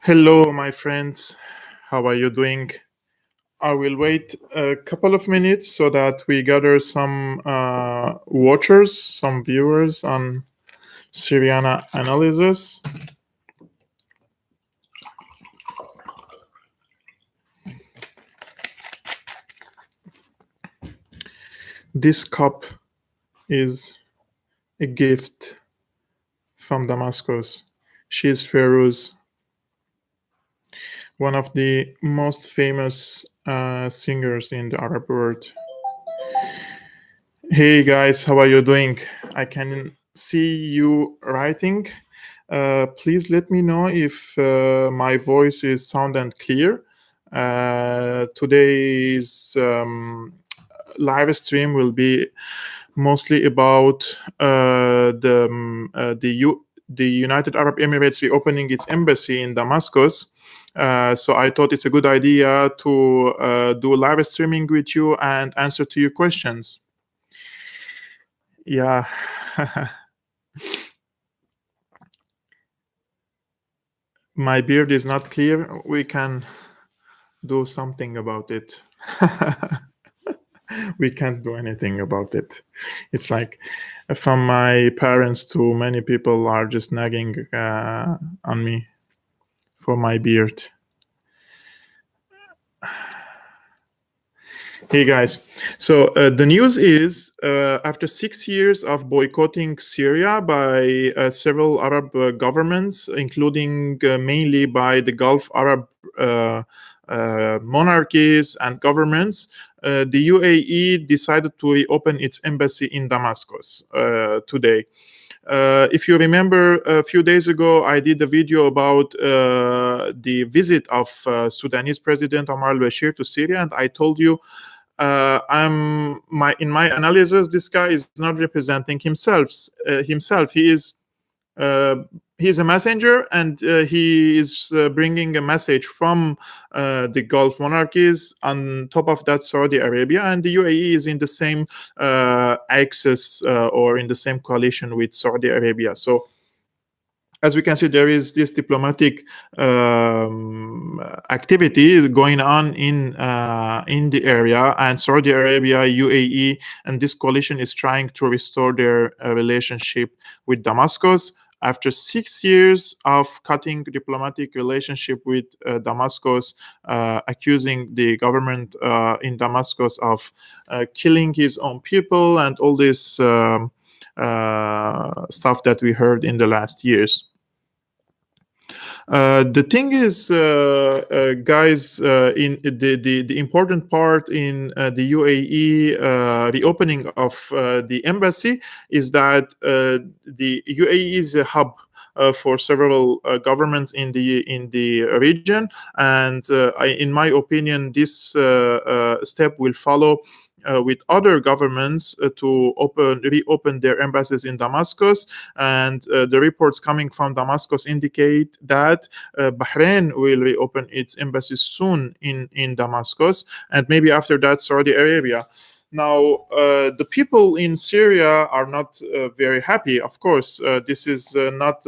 Hello, my friends. How are you doing? I will wait a couple of minutes so that we gather some watchers, some viewers on Syrian analysis. This cup is a gift from Damascus. She is Ferouz, one of the most famous singers in the Arab world. Hey guys, how are you doing? I can see you writing. Please let me know if my voice is sound and clear. Today's live stream will be mostly about the United Arab Emirates reopening its embassy in Damascus. So I thought it's a good idea to do live streaming with you and answer to your questions. Yeah. My beard is not clear. We can do something about it. We can't do anything about it. It's like from my parents to many people are just nagging on me for my beard. Hey guys, so the news is after 6 years of boycotting Syria by several Arab governments, including mainly by the Gulf Arab monarchies and governments, the UAE decided to reopen its embassy in Damascus today. If you remember, a few days ago, I did a video about the visit of Sudanese President Omar al-Bashir to Syria, and I told you in my analysis, this guy is not representing himself. He is he's a messenger, and he is bringing a message from the Gulf monarchies. On top of that, Saudi Arabia and the UAE is in the same axis or in the same coalition with Saudi Arabia. So as we can see, there is this diplomatic activity going on in the area, and Saudi Arabia, UAE, and this coalition is trying to restore their relationship with Damascus. After 6 years of cutting diplomatic relationship with Damascus, accusing the government in Damascus of killing his own people and all this stuff that we heard in the last years. The thing is, guys, in the important part in the UAE reopening of the embassy is that the UAE is a hub for several governments in the region, and in my opinion, this step will follow with other governments to reopen their embassies in Damascus. And the reports coming from Damascus indicate that Bahrain will reopen its embassy soon in Damascus, and maybe after that, Saudi Arabia. Now, the people in Syria are not very happy. Of course, this is not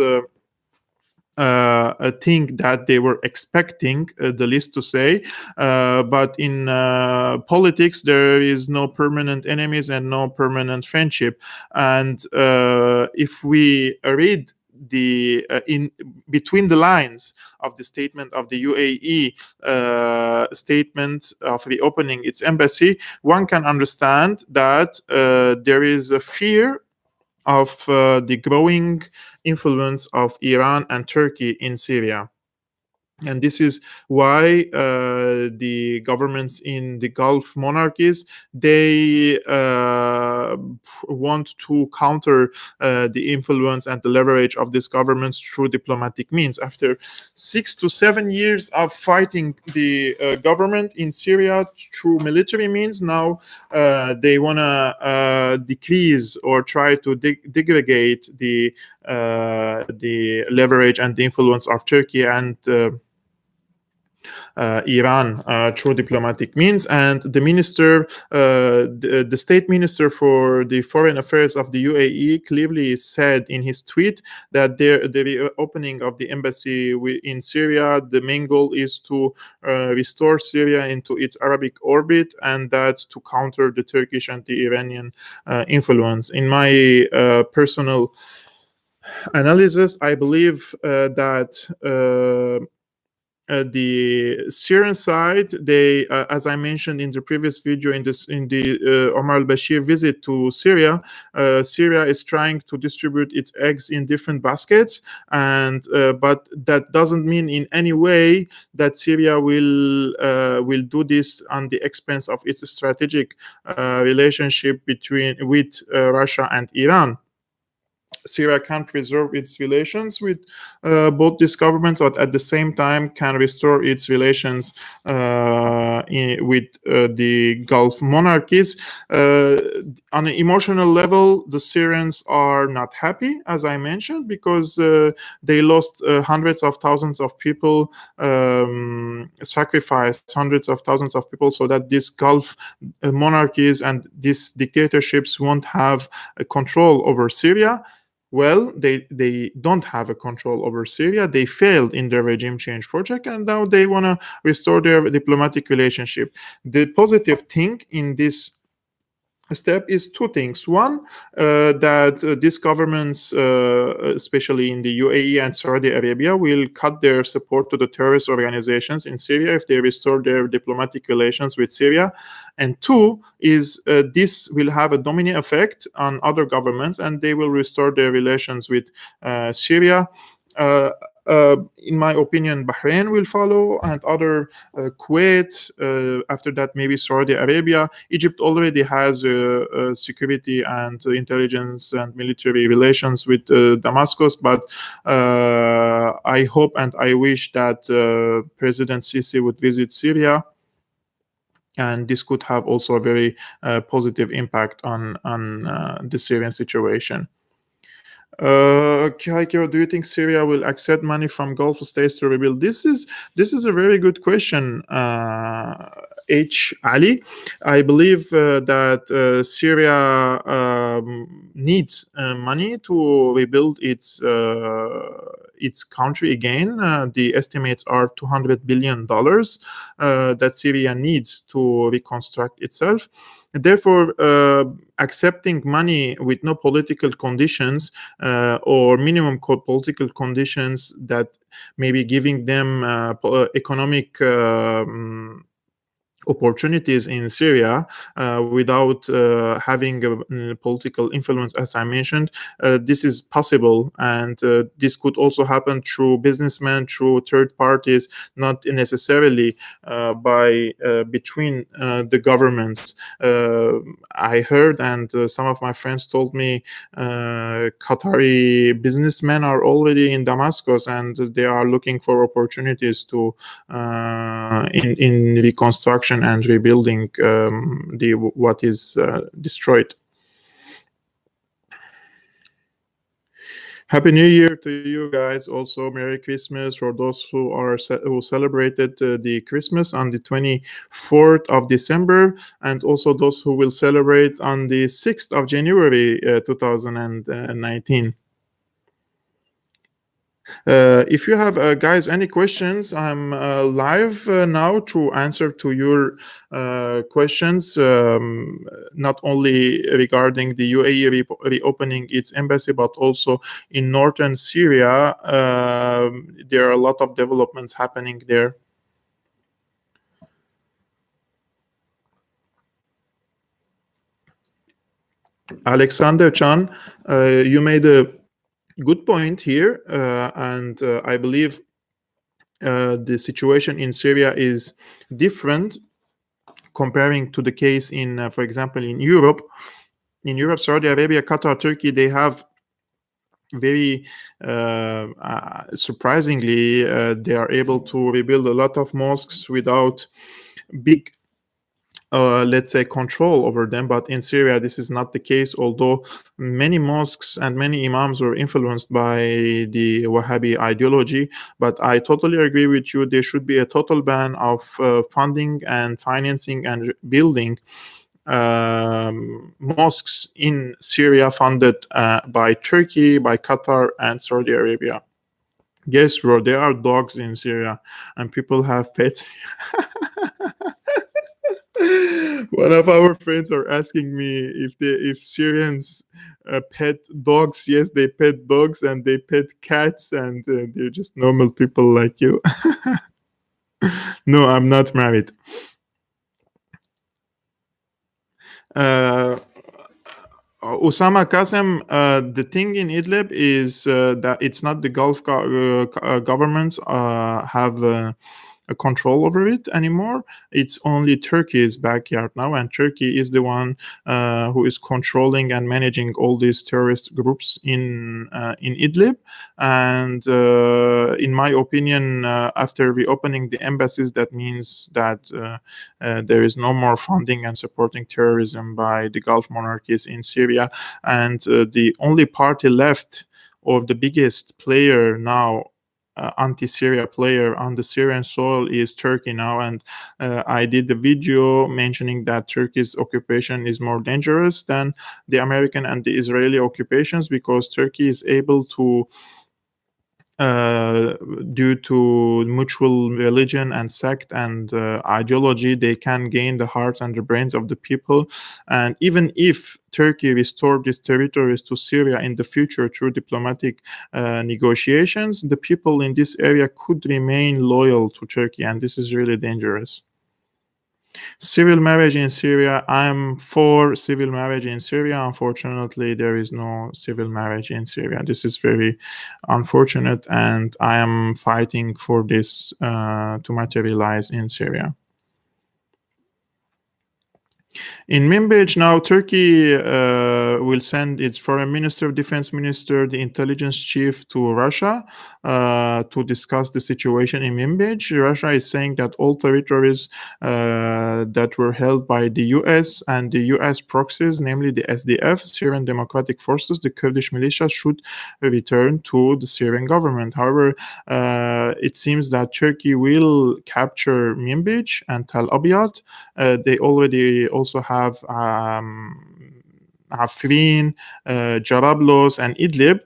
a thing that they were expecting the list to say, but in politics there is no permanent enemies and no permanent friendship. And if we read the in between the lines of the statement of the UAE statement of reopening its embassy, one can understand that there is a fear of the growing influence of Iran and Turkey in Syria. And this is why the governments in the Gulf monarchies, they want to counter the influence and the leverage of these governments through diplomatic means. After 6 to 7 years of fighting the government in Syria through military means, now they want to decrease or try to degrade the leverage and the influence of Turkey and Iran through diplomatic means. And the state minister for the foreign affairs of the UAE clearly said in his tweet that the reopening of the embassy in Syria, the main goal is to restore Syria into its Arabic orbit, and that to counter the Turkish and the Iranian influence. In my personal analysis, I believe that the Syrian side, they, as I mentioned in the previous video, in the Omar al-Bashir visit to Syria, Syria is trying to distribute its eggs in different baskets, and but that doesn't mean in any way that Syria will do this on the expense of its strategic relationship with Russia and Iran. Syria can preserve its relations with both these governments, but at the same time can restore its relations with the Gulf monarchies. On an emotional level, the Syrians are not happy, as I mentioned, because they lost hundreds of thousands of people, sacrificed hundreds of thousands of people, so that these Gulf monarchies and these dictatorships won't have control over Syria. Well, they don't have a control over Syria. They failed in their regime change project, and now they want to restore their diplomatic relationship. The positive thing in this step is two things. One, that these governments, especially in the UAE and Saudi Arabia, will cut their support to the terrorist organizations in Syria if they restore their diplomatic relations with Syria. And two is this will have a domino effect on other governments, and they will restore their relations with Syria. In my opinion, Bahrain will follow, and other Kuwait. After that, maybe Saudi Arabia. Egypt already has security and intelligence and military relations with Damascus, but I hope and I wish that President Sisi would visit Syria, and this could have also a very positive impact on the Syrian situation. Kaiko, do you think Syria will accept money from Gulf states to rebuild? This is a very good question, H. Ali. I believe that Syria needs money to rebuild its country again. The estimates are $200 billion that Syria needs to reconstruct itself. Therefore, accepting money with no political conditions or minimum political conditions, that maybe giving them economic opportunities in Syria without having a political influence, as I mentioned, this is possible, and this could also happen through businessmen, through third parties, not necessarily by between the governments. I heard, and some of my friends told me, Qatari businessmen are already in Damascus, and they are looking for opportunities to in reconstruction and rebuilding what is destroyed. Happy New Year to you guys. Also, Merry Christmas for those who celebrated the Christmas on the 24th of December, and also those who will celebrate on the 6th of January 2019. If you have, guys, any questions, I'm live now to answer to your questions, not only regarding the UAE reopening its embassy, but also in northern Syria. There are a lot of developments happening there. Alexander Chan, you made a good point here, and I believe the situation in Syria is different comparing to the case in, for example, in Europe. In Europe, Saudi Arabia, Qatar, Turkey, they have very surprisingly, they are able to rebuild a lot of mosques without big let's say, control over them. But in Syria, this is not the case, although many mosques and many imams were influenced by the Wahhabi ideology. But I totally agree with you. There should be a total ban of funding and financing and building mosques in Syria funded by Turkey, by Qatar, and Saudi Arabia. Yes, bro, there are dogs in Syria, and people have pets. One of our friends are asking me if Syrians pet dogs. Yes, they pet dogs and they pet cats, and they're just normal people like you. No, I'm not married. Uh, Osama Qasem, the thing in Idlib is that it's not the governments have a control over it anymore. It's only Turkey's backyard now, and Turkey is the one who is controlling and managing all these terrorist groups in Idlib. And in my opinion, after reopening the embassies, that means that there is no more funding and supporting terrorism by the Gulf monarchies in Syria, and the only party left, or the biggest player now, anti-Syria player on the Syrian soil, is Turkey now. And I did the video mentioning that Turkey's occupation is more dangerous than the American and the Israeli occupations, because Turkey is able to, due to mutual religion and sect and ideology, they can gain the hearts and the brains of the people. And even if Turkey restored these territories to Syria in the future through diplomatic negotiations, the people in this area could remain loyal to Turkey, and this is really dangerous. Civil marriage in Syria. I'm for civil marriage in Syria. Unfortunately, there is no civil marriage in Syria. This is very unfortunate, and I am fighting for this to materialize in Syria. In Minbij now, Turkey will send its foreign minister, defense minister, the intelligence chief to Russia to discuss the situation in Minbij. Russia is saying that all territories that were held by the US and the US proxies, namely the SDF, Syrian Democratic Forces, the Kurdish militia, should return to the Syrian government. However, it seems that Turkey will capture Minbij and Tel Abyad. They already also have Afrin, Jarablos, and Idlib.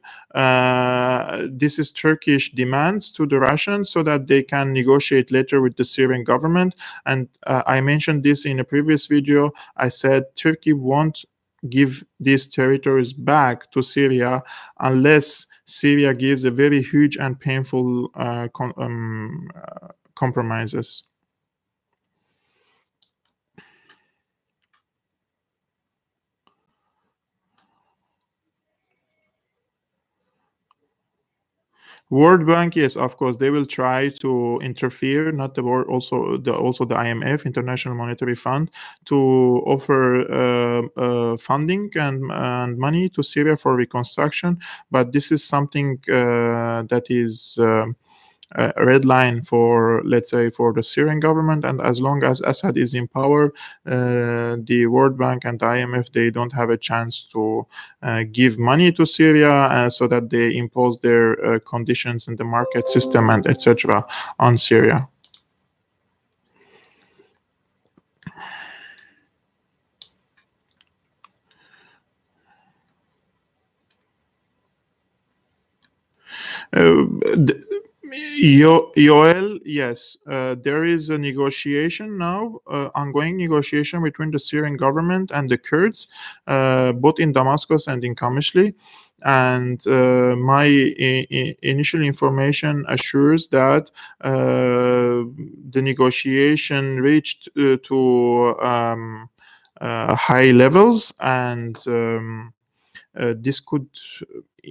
This is Turkish demands to the Russians so that they can negotiate later with the Syrian government. And I mentioned this in a previous video. I said Turkey won't give these territories back to Syria unless Syria gives a very huge and painful compromises. World Bank, yes, of course, they will try to interfere. Not the world, also the IMF, International Monetary Fund, to offer funding and money to Syria for reconstruction. But this is something that is a red line for, let's say, for the Syrian government. And as long as Assad is in power, the World Bank and the IMF, they don't have a chance to give money to Syria so that they impose their conditions in the market system and etc. on Syria. Yoel, yes, there is a negotiation now, ongoing negotiation between the Syrian government and the Kurds, both in Damascus and in Qamishli. And my initial information assures that the negotiation reached to high levels, and this could,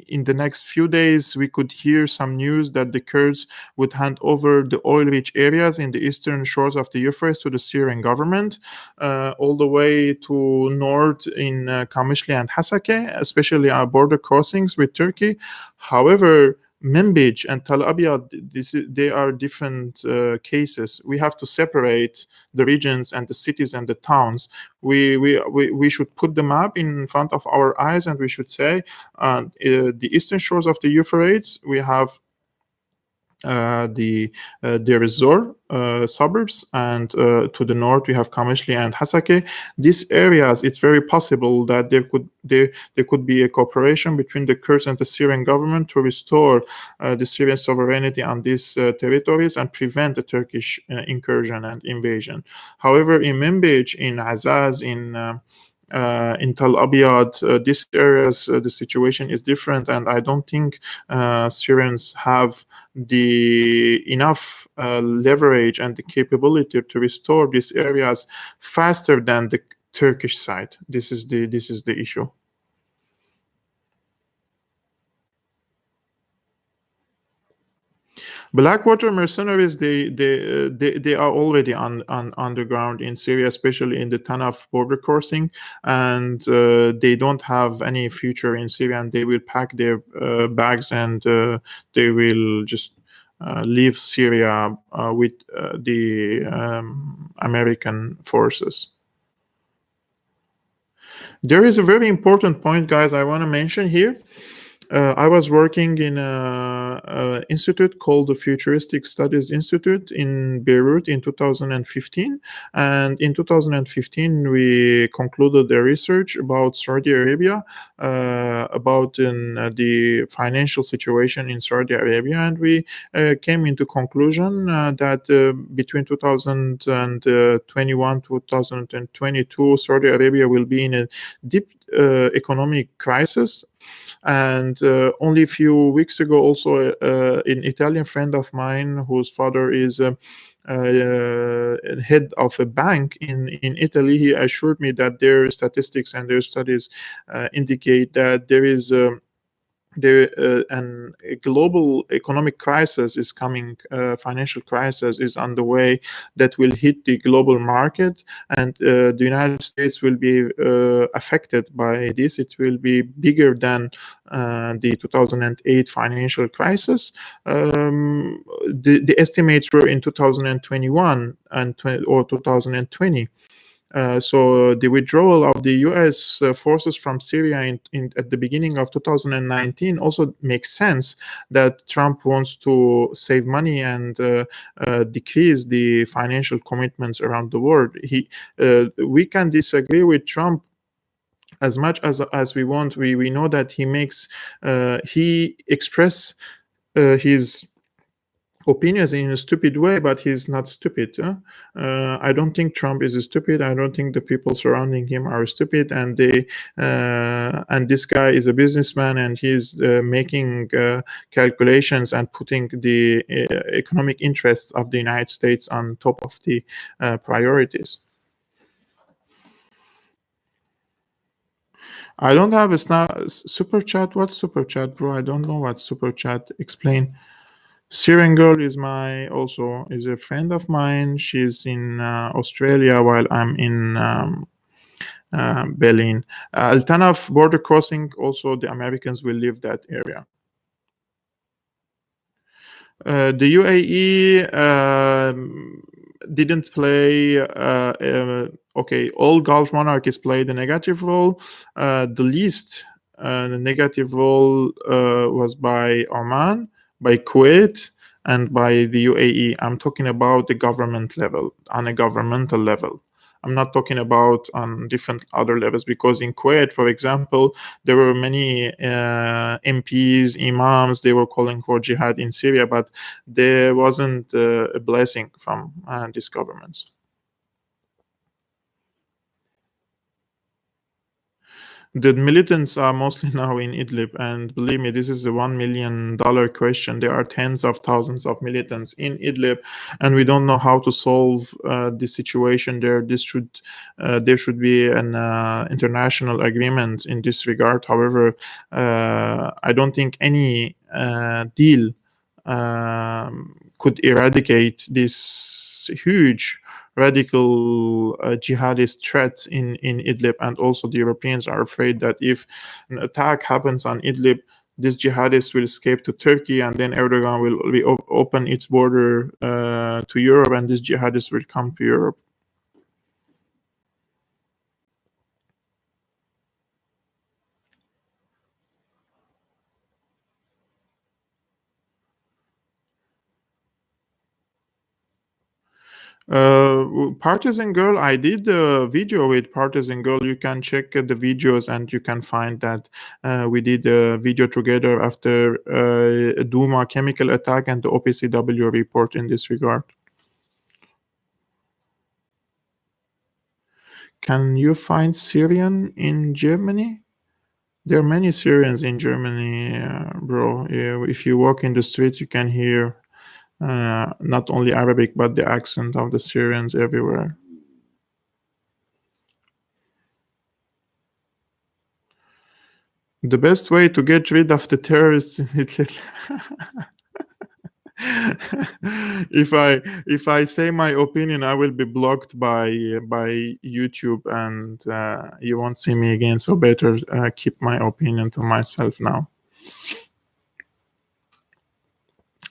in the next few days, we could hear some news that the Kurds would hand over the oil-rich areas in the eastern shores of the Euphrates to the Syrian government, all the way to north in Qamishli and Hasake, especially our border crossings with Turkey. However, Manbij and Tal Abyad, they are different cases. We have to separate the regions and the cities and the towns. We should put the map in front of our eyes, and we should say the eastern shores of the Euphrates, we have Deir ez-Zor suburbs, and to the north we have Kamishli and Hasake. These areas, it's very possible that there could be a cooperation between the Kurds and the Syrian government to restore the Syrian sovereignty on these territories and prevent the Turkish incursion and invasion. However, in Manbij, in Azaz, in Tal Abyad, these areas, the situation is different, and I don't think Syrians have the enough leverage and the capability to restore these areas faster than the Turkish side. This is the issue. Blackwater mercenaries, they are already on underground in Syria, especially in the Tanaf border crossing, and they don't have any future in Syria. And they will pack their bags, and they will just leave Syria with the American forces. There is a very important point, guys, I want to mention here. I was working in an institute called the Futuristic Studies Institute in Beirut in 2015. And in 2015, we concluded a research about Saudi Arabia, about the financial situation in Saudi Arabia. And we came into conclusion that between 2021 to 2022, Saudi Arabia will be in a deep economic crisis. And only a few weeks ago, also an Italian friend of mine whose father is head of a bank in Italy, he assured me that their statistics and their studies indicate that there is a global economic crisis is coming, financial crisis is on the way that will hit the global market, and the United States will be affected by this. It will be bigger than the 2008 financial crisis. The estimates were in 2021 or 2020. So the withdrawal of the U.S. Forces from Syria at the beginning of 2019 also makes sense, that Trump wants to save money and decrease the financial commitments around the world. We can disagree with Trump as much as we want. We know that he express his opinions in a stupid way, but he's not stupid. I don't think Trump is stupid. I don't think the people surrounding him are stupid, and this guy is a businessman, and he's making calculations and putting the economic interests of the United States on top of the priorities. I don't have a super chat. What's super chat, bro? I don't know what super chat. Explain. Syrian girl is a friend of mine. She's in Australia while I'm in Berlin. Al Tanaf border crossing, also the Americans will leave that area. The UAE didn't play. Okay, all Gulf monarchies played a negative role. The least negative role was by Oman, by Kuwait, and by the UAE. I'm talking about the government level, on a governmental level. I'm not talking about on different other levels, because in Kuwait, for example, there were many MPs, imams, they were calling for jihad in Syria, but there wasn't a blessing from these governments. The militants are mostly now in Idlib, and believe me, this is a $1 million question. There are tens of thousands of militants in Idlib, and we don't know how to solve the situation there. There should be an international agreement in this regard. However, I don't think any deal could eradicate this huge radical jihadist threat in Idlib. And also the Europeans are afraid that if an attack happens on Idlib, these jihadists will escape to Turkey, and then Erdogan will open its border to Europe, and these jihadists will come to Europe. Partisan Girl, I did a video with Partisan Girl. You can check the videos and you can find that we did a video together after Duma chemical attack and the OPCW report in this regard. Can you find Syrian in Germany? There are many Syrians in Germany, bro. If you walk in the streets, you can hear not only Arabic but the accent of the Syrians everywhere. The best way to get rid of the terrorists in Italy. If I say my opinion, I will be blocked by YouTube, and you won't see me again. So better keep my opinion to myself now.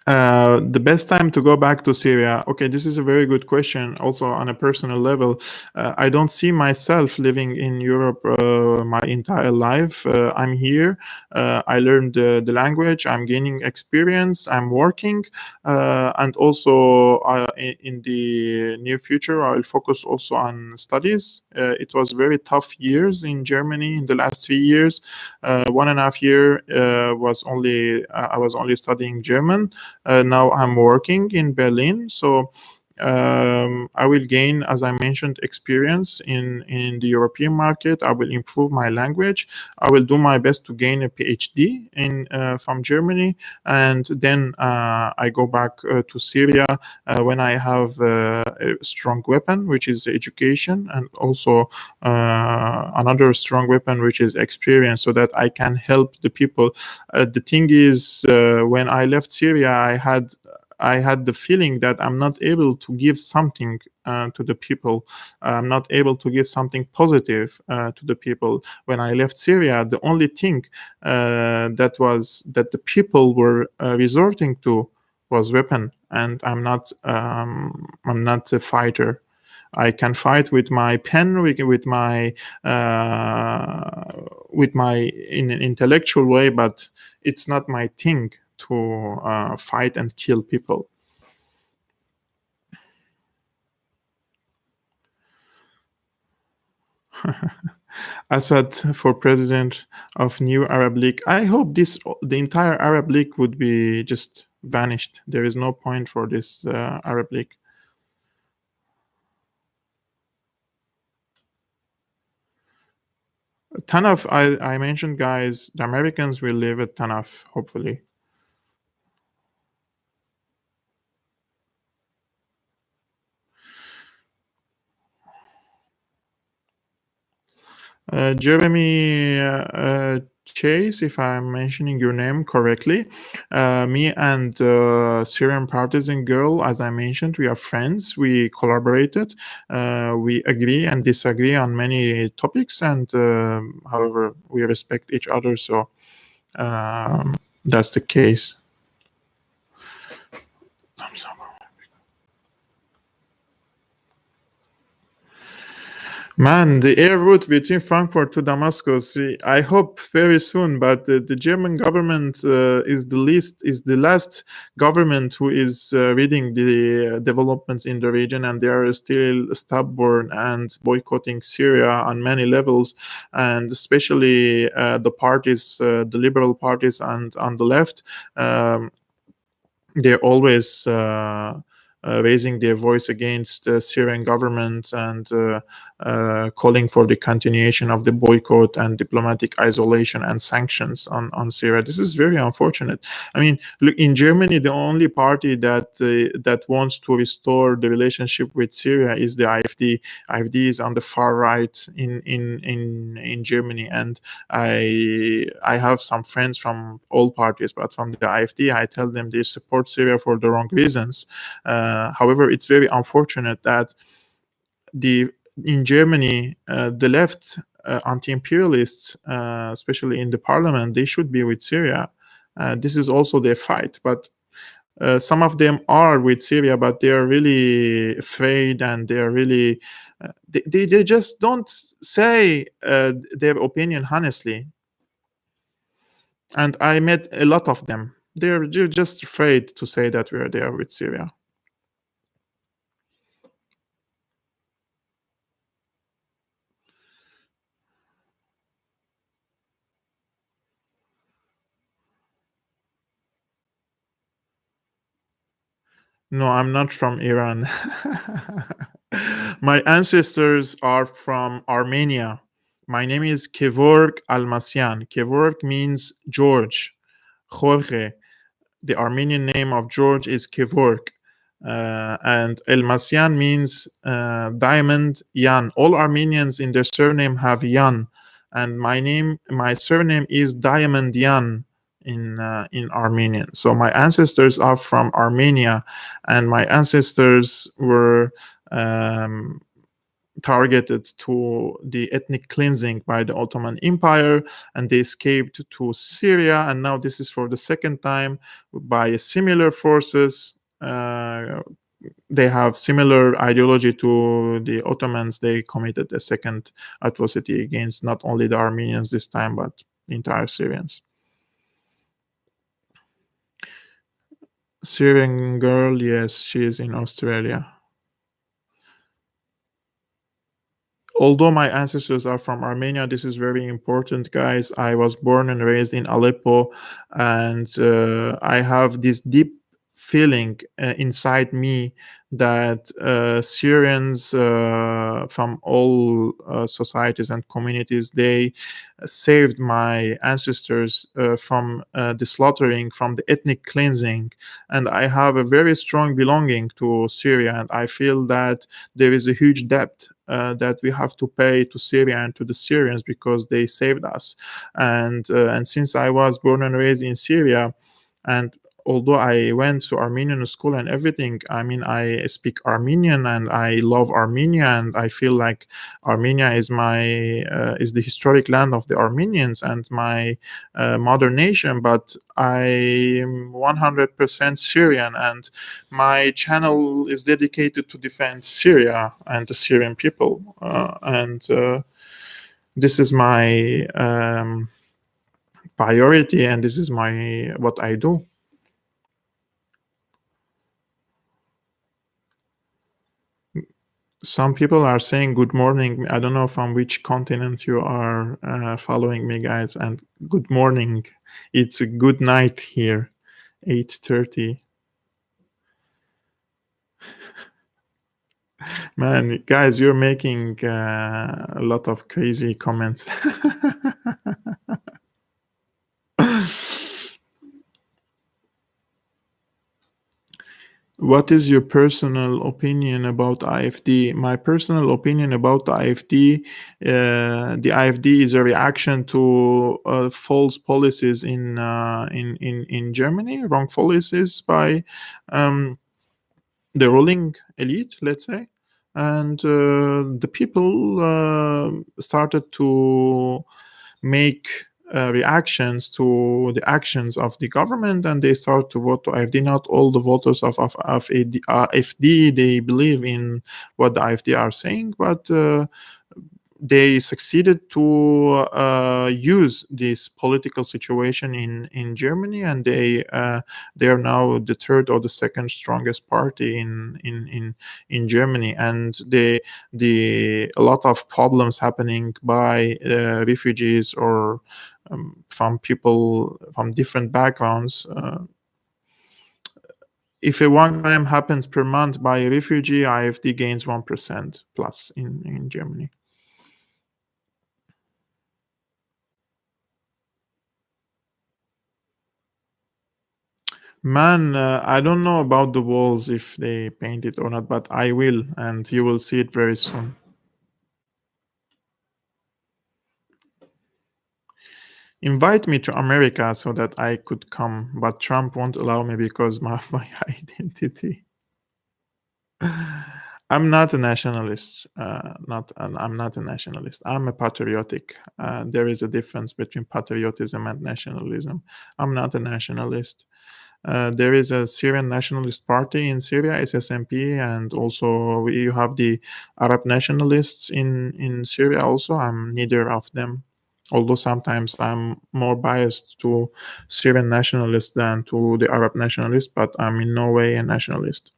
The best time to go back to Syria? Okay, this is a very good question. Also, on a personal level, I don't see myself living in Europe my entire life. I'm here. I learned the language. I'm gaining experience. I'm working, and also in the near future, I'll focus also on studies. It was very tough years in Germany in the last 3 years. 1.5 year was only I was only studying German. Now I'm working in Berlin, so I will gain, as I mentioned, experience in the European market. I will improve my language. I will do my best to gain a PhD in from Germany, and then I go back to Syria when I have a strong weapon, which is education, and also another strong weapon, which is experience, so that I can help the people. The thing is, when I left Syria, I had the feeling that I'm not able to give something to the people. I'm not able to give something positive to the people. When I left Syria, the only thing that the people were resorting to was weapon, and I'm not a fighter. I can fight with my pen, with my in an intellectual way, but it's not my thing to fight and kill people. Assad for president of new Arab League. I hope the entire Arab League would be just vanished. There is no point for this Arab League. Tanaf, I mentioned, guys, the Americans will live at Tanaf, hopefully. Jeremy Chase, if I'm mentioning your name correctly, me and Syrian partisan girl, as I mentioned, we are friends. We collaborated. We agree and disagree on many topics, and however, we respect each other. So that's the case. Man, the air route between Frankfurt to Damascus, I hope very soon, but the German government is the last government who is reading the developments in the region, and they are still stubborn and boycotting Syria on many levels, and especially the parties, the liberal parties and on the left. They're always raising their voice against the Syrian government and calling for the continuation of the boycott and diplomatic isolation and sanctions on Syria. This is very unfortunate. I mean, look, in Germany, the only party that wants to restore the relationship with Syria is the AfD. AfD is on the far right in Germany, and I have some friends from all parties, but from the AfD, I tell them they support Syria for the wrong reasons. However, it's very unfortunate that in Germany, the left anti-imperialists, especially in the parliament, they should be with Syria. This is also their fight. But some of them are with Syria, but they are really afraid, and they are really they just don't say their opinion honestly. And I met a lot of them. They're just afraid to say that we are there with Syria. No, I'm not from Iran. My ancestors are from Armenia. My name is Kevork Almasyan. Kevork means George, Jorge. The Armenian name of George is Kevork. And Elmasyan means diamond Yan. All Armenians in their surname have Yan. And my surname is Diamond Yan in Armenian. So my ancestors are from Armenia, and my ancestors were um, targeted to the ethnic cleansing by the Ottoman Empire, and they escaped to Syria. And now this is for the second time by similar forces. They have similar ideology to the Ottomans. They committed a second atrocity against not only the Armenians this time, but the entire Syrians. Syrian girl, yes, she is in Australia. Although my ancestors are from Armenia, this is very important, guys. I was born and raised in Aleppo, and I have this deep feeling inside me that Syrians from all societies and communities, they saved my ancestors from the slaughtering, from the ethnic cleansing, and I have a very strong belonging to Syria, and I feel that there is a huge debt that we have to pay to Syria and to the Syrians because they saved us. And since I was born and raised in Syria, and although I went to Armenian school and everything, I mean, I speak Armenian and I love Armenia, and I feel like Armenia is is the historic land of the Armenians and my mother nation. But I am 100% Syrian, and my channel is dedicated to defend Syria and the Syrian people. And this is my priority, and this is my what I do. Some people are saying good morning. I don't know from which continent you are following me, guys. And good morning. It's a good night here, 8:30. Man, guys, you're making a lot of crazy comments. What is your personal opinion about IFD? My personal opinion about the IFD is a reaction to false policies in Germany, wrong policies by the ruling elite, let's say, and the people started to make reactions to the actions of the government, and they start to vote to AfD. Not all the voters of AfD, they believe in what the AfD are saying, but they succeeded to use this political situation in Germany, and they are now the third or the second strongest party in Germany, and the a lot of problems happening by refugees or from people from different backgrounds. If a one crime happens per month by a refugee, AfD gains 1% plus in Germany. Man, I don't know about the walls if they paint it or not, but I will, and you will see it very soon. Invite me to America so that I could come, but Trump won't allow me because of my identity. I'm not a nationalist. I'm not a nationalist. I'm a patriotic. There is a difference between patriotism and nationalism. I'm not a nationalist. There is a Syrian nationalist party in Syria, SSMP, and also you have the Arab nationalists in Syria. Also, I'm neither of them. Although sometimes I'm more biased to Syrian nationalists than to the Arab nationalists, but I'm in no way a nationalist.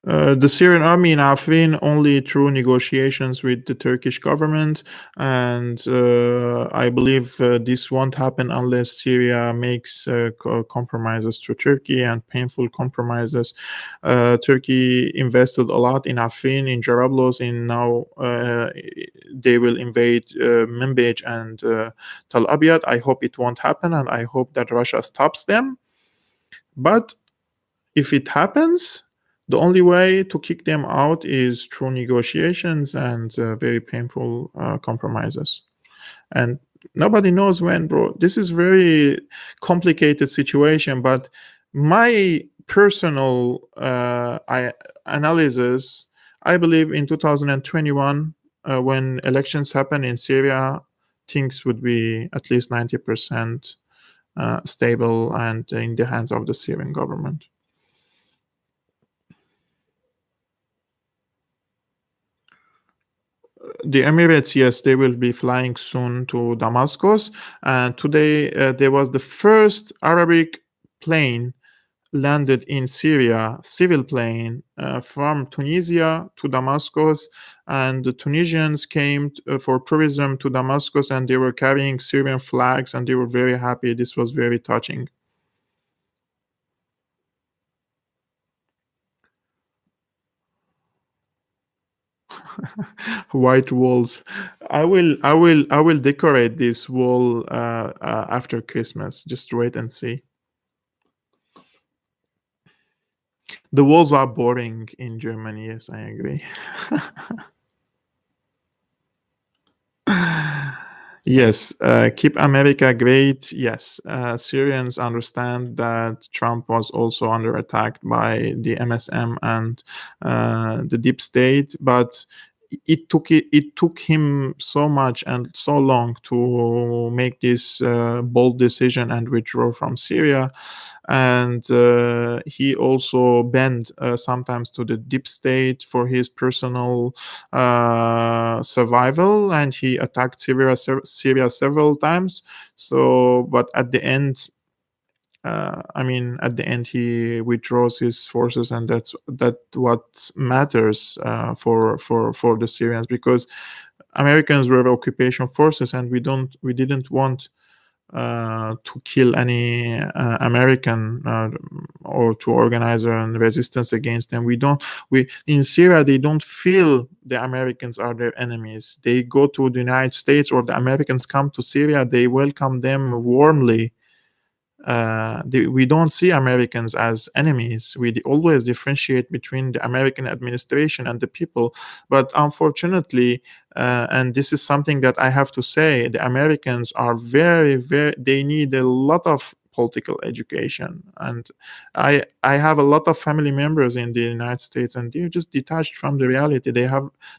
The Syrian army in Afrin only through negotiations with the Turkish government, and I believe this won't happen unless Syria makes compromises to Turkey and painful compromises. Turkey invested a lot in Afrin, in Jarablos, in now they will invade Manbij and Tal Abyad. I hope it won't happen, and I hope that Russia stops them. But if it happens, the only way to kick them out is through negotiations and very painful compromises. And nobody knows when, bro. This is very complicated situation. But my personal analysis, I believe in 2021, when elections happen in Syria, things would be at least 90% stable and in the hands of the Syrian government. The Emirates, yes, they will be flying soon to Damascus. And today there was the first Arabic plane landed in Syria, civil plane from Tunisia to Damascus. And the Tunisians came for tourism to Damascus, and they were carrying Syrian flags, and they were very happy. This was very touching. White walls. I will decorate this wall after Christmas. Just wait and see. The walls are boring in Germany. Yes, I agree. Yes, keep America great. Yes, Syrians understand that Trump was also under attack by the MSM and the deep state, but it took him so much and so long to make this bold decision and withdraw from Syria. And he also bent sometimes to the deep state for his personal survival, and he attacked Syria several times. So, but at the end, at the end, he withdraws his forces, and that what matters for the Syrians, because Americans were occupation forces, and we didn't want to kill any American or to organize a resistance against them. We in Syria, they don't feel the Americans are their enemies. They go to the United States, or the Americans come to Syria, they welcome them warmly. We don't see Americans as enemies. We always differentiate between the American administration and the people. But unfortunately, and this is something that I have to say, the Americans are they need a lot of political education. And I have a lot of family members in the United States, and they're just detached from the reality.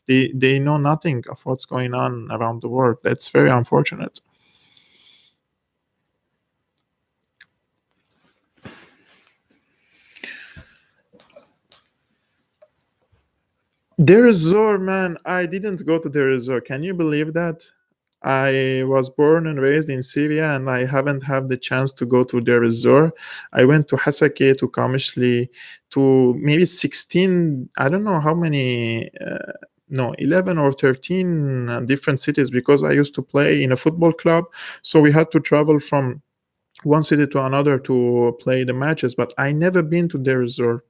They know nothing of what's going on around the world. That's very unfortunate. Deir ez-Zor, man, I didn't go to Deir ez-Zor. Can you believe that? I was born and raised in Syria, and I haven't had the chance to go to Deir ez-Zor. I went to Hasake, to Kamishli, to maybe 16, I don't know how many, no, 11 or 13 different cities, because I used to play in a football club. So we had to travel from one city to another to play the matches, but I never been to Deir ez-Zor.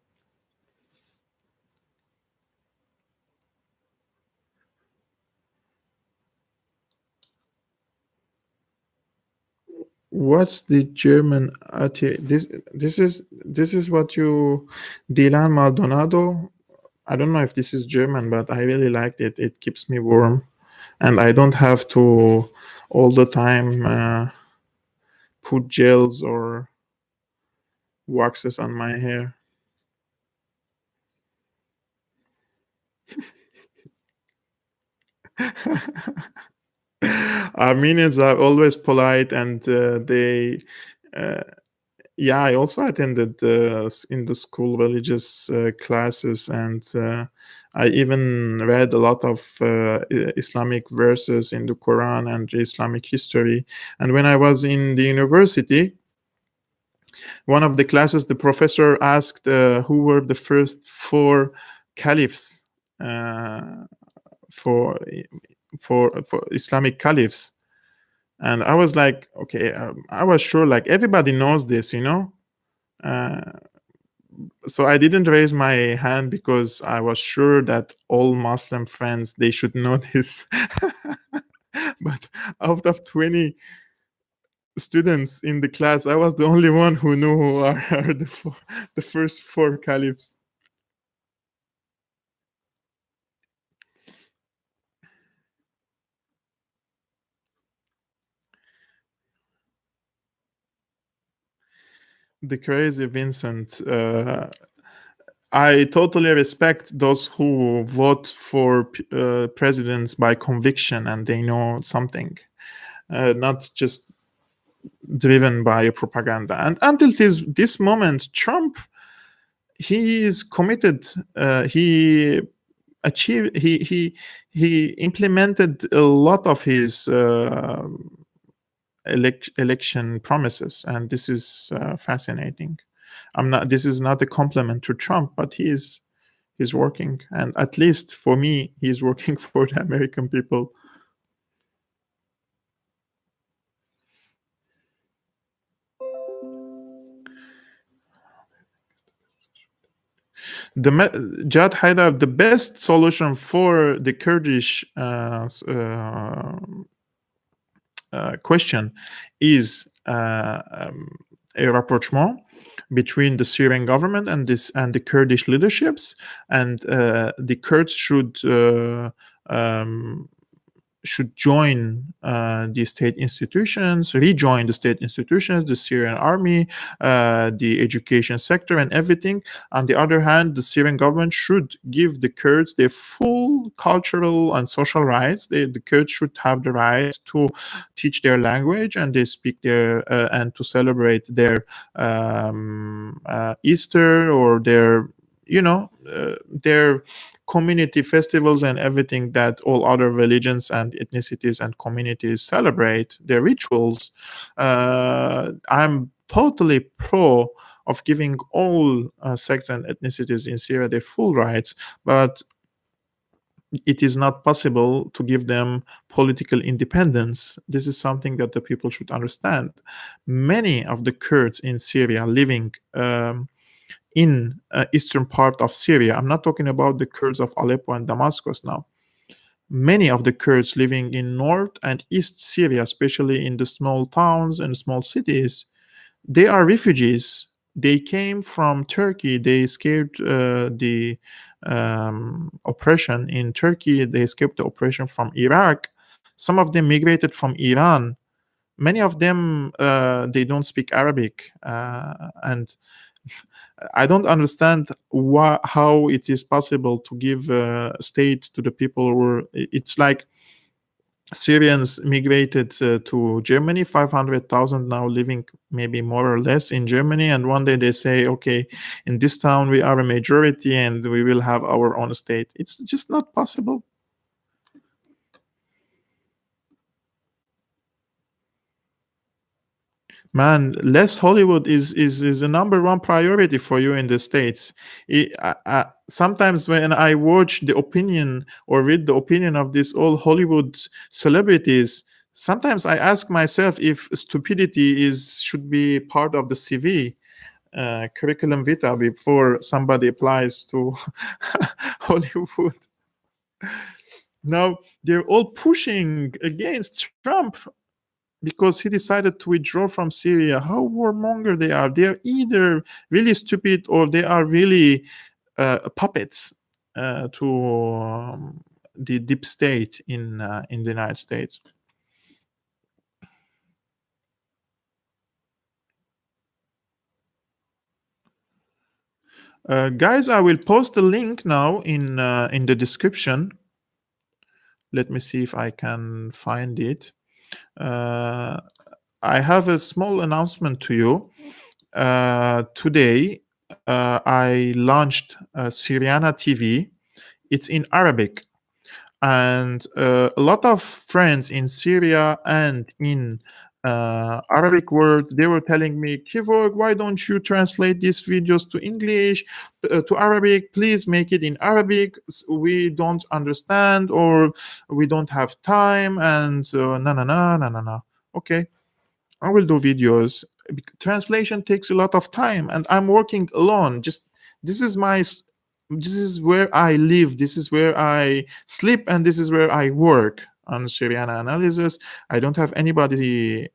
What's the German this is what you Dylan Maldonado. I don't know if this is German, but I really liked it. It keeps me warm, and I don't have to all the time put gels or waxes on my hair. Armenians are always polite, and they uh, yeah, I also attended in the school religious classes, and I even read a lot of Islamic verses in the Quran and Islamic history. And when I was in the university, one of the classes, the professor asked who were the first four caliphs uh, for for Islamic caliphs. And I was like, okay, I was sure like everybody knows this, you know. Uh, so I didn't raise my hand because I was sure that all Muslim friends they should know this. But out of 20 students in the class, I was the only one who knew who are the first four caliphs. The crazy Vincent. I totally respect those who vote for presidents by conviction and they know something, not just driven by propaganda. And until this moment, Trump, he is committed. He achieved. He implemented a lot of his election promises, and this is fascinating. I'm not. This is not a compliment to Trump, but he's working, and at least for me, he's working for the American people. Jad Haidar, the best solution for the Kurdish question is a rapprochement between the Syrian government and the Kurdish leaderships, and the Kurds should join the state institutions, rejoin the state institutions, the Syrian army, the education sector, and everything. On the other hand, the Syrian government should give the Kurds their full cultural and social rights. The Kurds should have the right to teach their language and they speak their and to celebrate their Easter or their their community festivals and everything that all other religions and ethnicities and communities celebrate, their rituals. I'm totally pro of giving all sects and ethnicities in Syria their full rights, but it is not possible to give them political independence. This is something that the people should understand. Many of the Kurds in Syria living in eastern part of Syria. I'm not talking about the Kurds of Aleppo and Damascus now. Many of the Kurds living in north and east Syria, especially in the small towns and small cities, they are refugees. They came from Turkey. They escaped the oppression in Turkey. They escaped the oppression from Iraq. Some of them migrated from Iran. Many of them they don't speak Arabic, and I don't understand how it is possible to give state to the people who are, it's like Syrians migrated to Germany, 500,000 now living maybe more or less in Germany. And one day they say, okay, in this town we are a majority and we will have our own state. It's just not possible. Man, less Hollywood is the number one priority for you in the States. Sometimes when I watch the opinion or read the opinion of these all Hollywood celebrities, sometimes I ask myself if stupidity is should be part of the CV curriculum vitae before somebody applies to Hollywood. Now they're all pushing against Trump because he decided to withdraw from Syria. How warmonger they are! They are either really stupid or they are really puppets to the deep state in the United States. Guys, I will post the link now in the description. Let me see if I can find it. Uh, I have a small announcement to you. Today, I launched Syriana TV. It's in Arabic, and a lot of friends in Syria and in Arabic world, they were telling me, Kivog, why don't you translate these videos to English, to Arabic? Please make it in Arabic. We don't understand, or we don't have time, and no, no, no, no, no, no. Okay, I will do videos. Translation takes a lot of time, and I'm working alone. Just this is this is where I live. This is where I sleep, and this is where I work on Syrian analysis. I don't have anybody,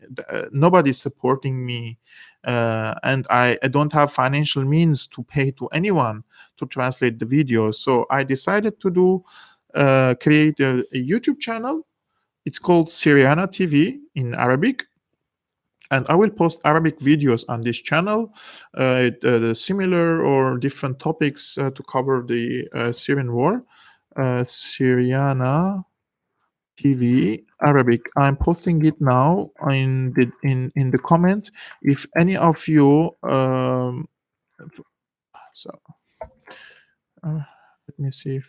nobody supporting me, and I don't have financial means to pay to anyone to translate the videos. So I decided to create a YouTube channel. It's called Syriana TV in Arabic, and I will post Arabic videos on this channel, the similar or different topics to cover the Syrian war. Syriana TV Arabic. I'm posting it now in the comments. If any of you, so uh, let me see if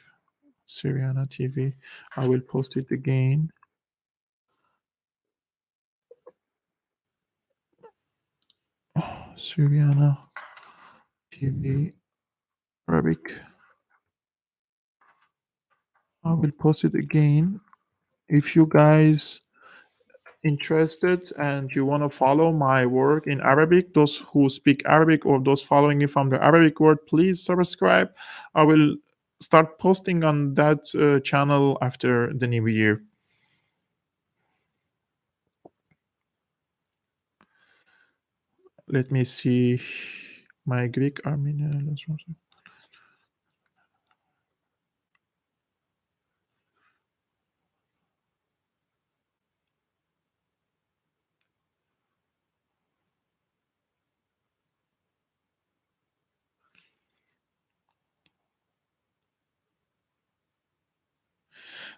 Syriana TV. I will post it again. Syriana TV Arabic. I will post it again. If you guys interested and you want to follow my work in Arabic, those who speak Arabic or those following me from the Arabic world, please subscribe. I will start posting on that channel after the new year. Let me see my Greek Armenian.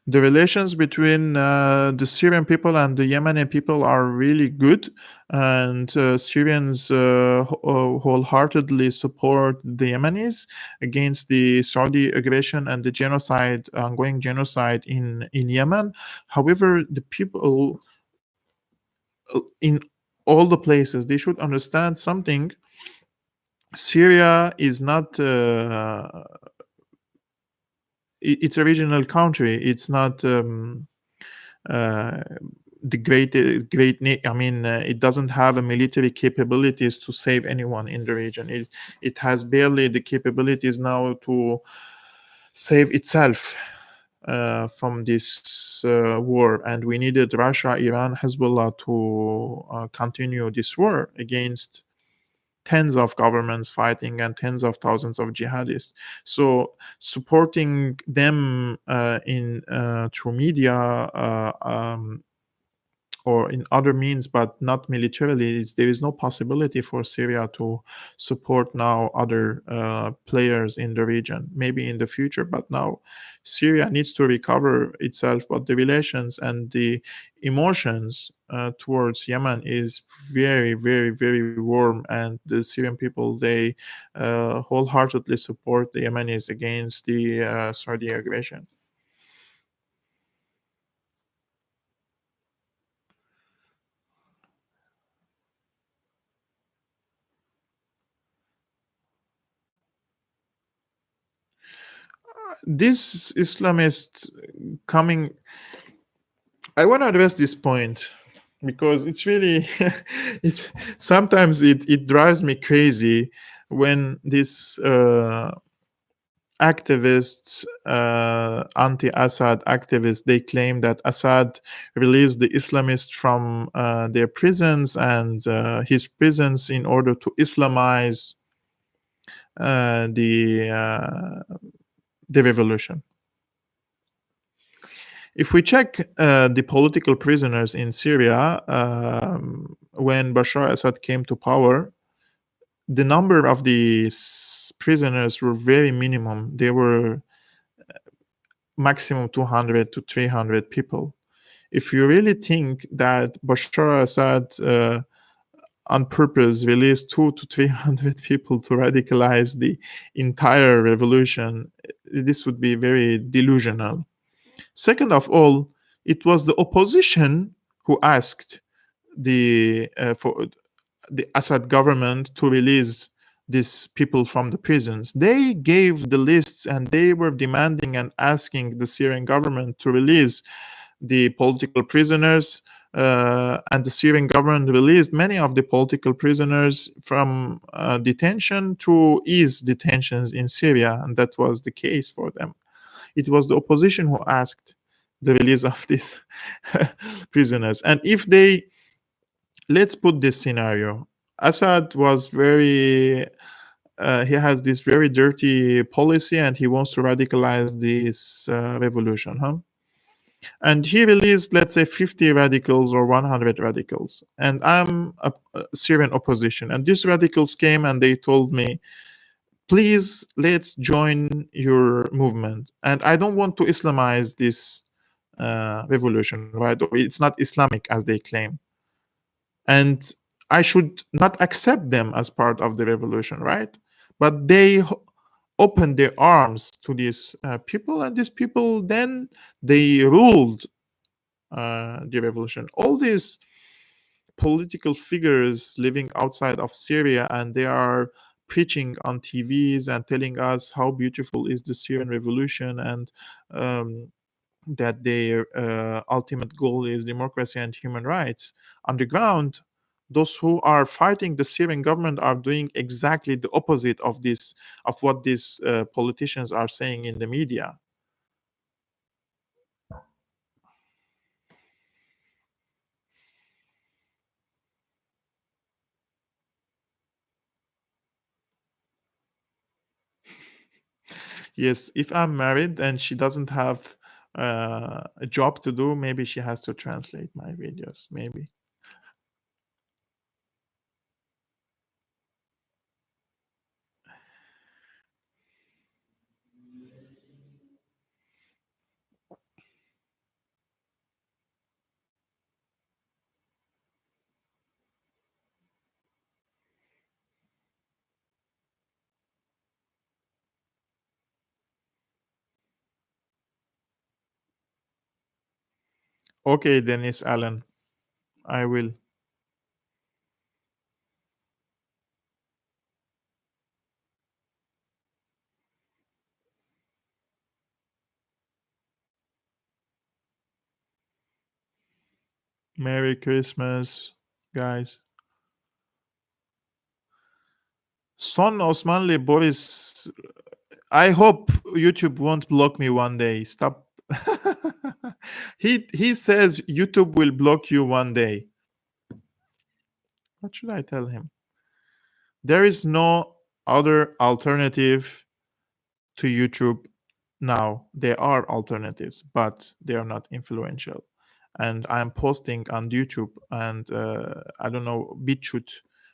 The relations between the Syrian people and the Yemeni people are really good, and Syrians wholeheartedly support the Yemenis against the Saudi aggression and the genocide, ongoing genocide in Yemen. However, the people in all the places, they should understand something. Syria is not it's a regional country. It's not uh, the I mean, it doesn't have a military capabilities to save anyone in the region. It has barely the capabilities now to save itself from this war, and we needed Russia, Iran, Hezbollah to continue this war against tens of governments fighting and tens of thousands of jihadists. So supporting them in through media or in other means, but not militarily, there is no possibility for Syria to support now other players in the region. Maybe in the future, but now Syria needs to recover itself. But the relations and the emotions towards Yemen is very, very, very warm, and the Syrian people, they wholeheartedly support the Yemenis against the Saudi aggression. This Islamist coming, I want to address this point because it's really it sometimes it drives me crazy when these activists, anti-Assad activists, they claim that Assad released the Islamists from their prisons and his prisons in order to Islamize the revolution. If we check the political prisoners in Syria, when Bashar Assad came to power, the number of the prisoners were very minimum. They were maximum 200 to 300 people. If you really think that Bashar Assad on purpose released 200 to 300 people to radicalize the entire revolution, this would be very delusional. Second of all, it was the opposition who asked for the Assad government to release these people from the prisons. They gave the lists and they were demanding and asking the Syrian government to release the political prisoners. And the Syrian government released many of the political prisoners from detention to ease detentions in Syria, and that was the case for them. It was the opposition who asked the release of these prisoners. And if they, let's put this scenario, Assad was very he has this very dirty policy and he wants to radicalize this revolution, huh? And he released, let's say, 50 radicals or 100 radicals, and I'm a Syrian opposition, and these radicals came and they told me, please, let's join your movement, and I don't want to Islamize this revolution, right? Or it's not Islamic as they claim, and I should not accept them as part of the revolution, right? But they opened their arms to these people, and these people then they ruled the revolution. All these political figures living outside of Syria, and they are preaching on TVs and telling us how beautiful is the Syrian revolution, and that their ultimate goal is democracy and human rights. On the ground, those who are fighting the Syrian government are doing exactly the opposite of this, of what these politicians are saying in the media. Yes, if I'm married and she doesn't have a job to do, maybe she has to translate my videos. Maybe. Okay, Dennis Allen, I will. Merry Christmas, guys. Son Osmanli Boris, I hope YouTube won't block me one day. Stop. He says YouTube will block you one day. What should I tell him? There is no other alternative to YouTube now. There are alternatives, but they are not influential. And I'm posting on YouTube, and I don't know, BitChute.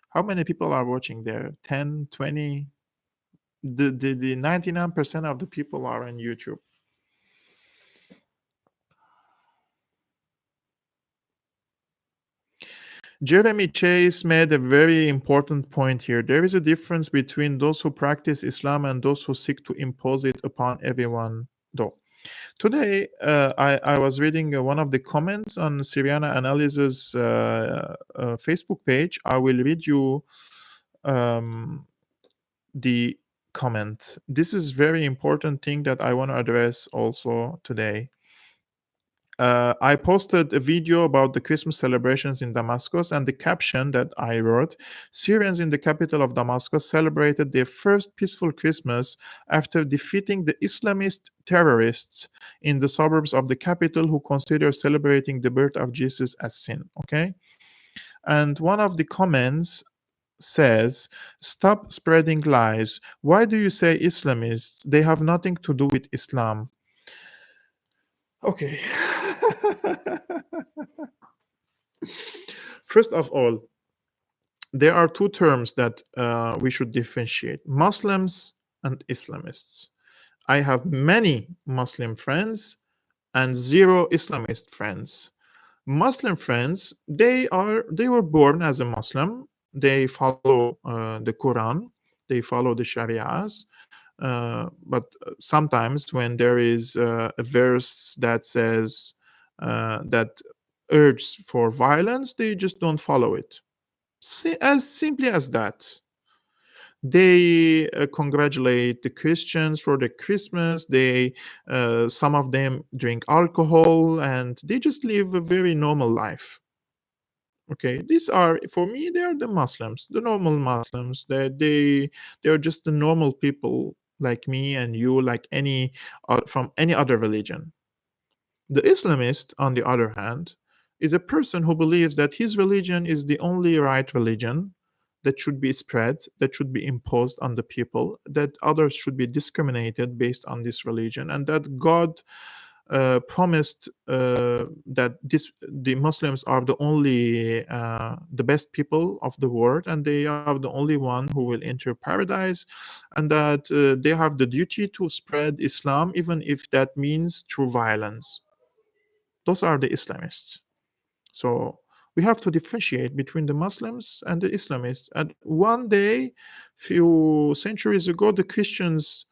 How many people are watching there? 10, 20? The 99% of the people are on YouTube. Jeremy Chase made a very important point here. There is a difference between those who practice Islam and those who seek to impose it upon everyone, though. Today, I was reading one of the comments on Syriana Analysis Facebook page. I will read you the comment. This is very important thing that I want to address also today. I posted a video about the Christmas celebrations in Damascus, and the caption that I wrote: Syrians in the capital of Damascus celebrated their first peaceful Christmas after defeating the Islamist terrorists in the suburbs of the capital who consider celebrating the birth of Jesus as sin. Okay. And one of the comments says, stop spreading lies. Why do you say Islamists? They have nothing to do with Islam. Okay. First of all, there are two terms that we should differentiate. Muslims and Islamists. I have many Muslim friends and zero Islamist friends. Muslim friends, they were born as a Muslim. They follow the Quran, they follow the Sharias. But sometimes when there is a verse that says that urges for violence, they just don't follow it. As simply as that. They congratulate the Christians for the Christmas. They some of them drink alcohol and they just live a very normal life. Okay, these are, for me, they are the Muslims, the normal Muslims. They are just the normal people like me and you, like any from any other religion. The Islamist, on the other hand, is a person who believes that his religion is the only right religion that should be spread, that should be imposed on the people, that others should be discriminated based on this religion, and that God promised that the Muslims are the only the best people of the world, and they are the only one who will enter paradise, and that they have the duty to spread Islam, even if that means through violence. Those are the Islamists. So we have to differentiate between the Muslims and the Islamists. And one day, few centuries ago, the Christians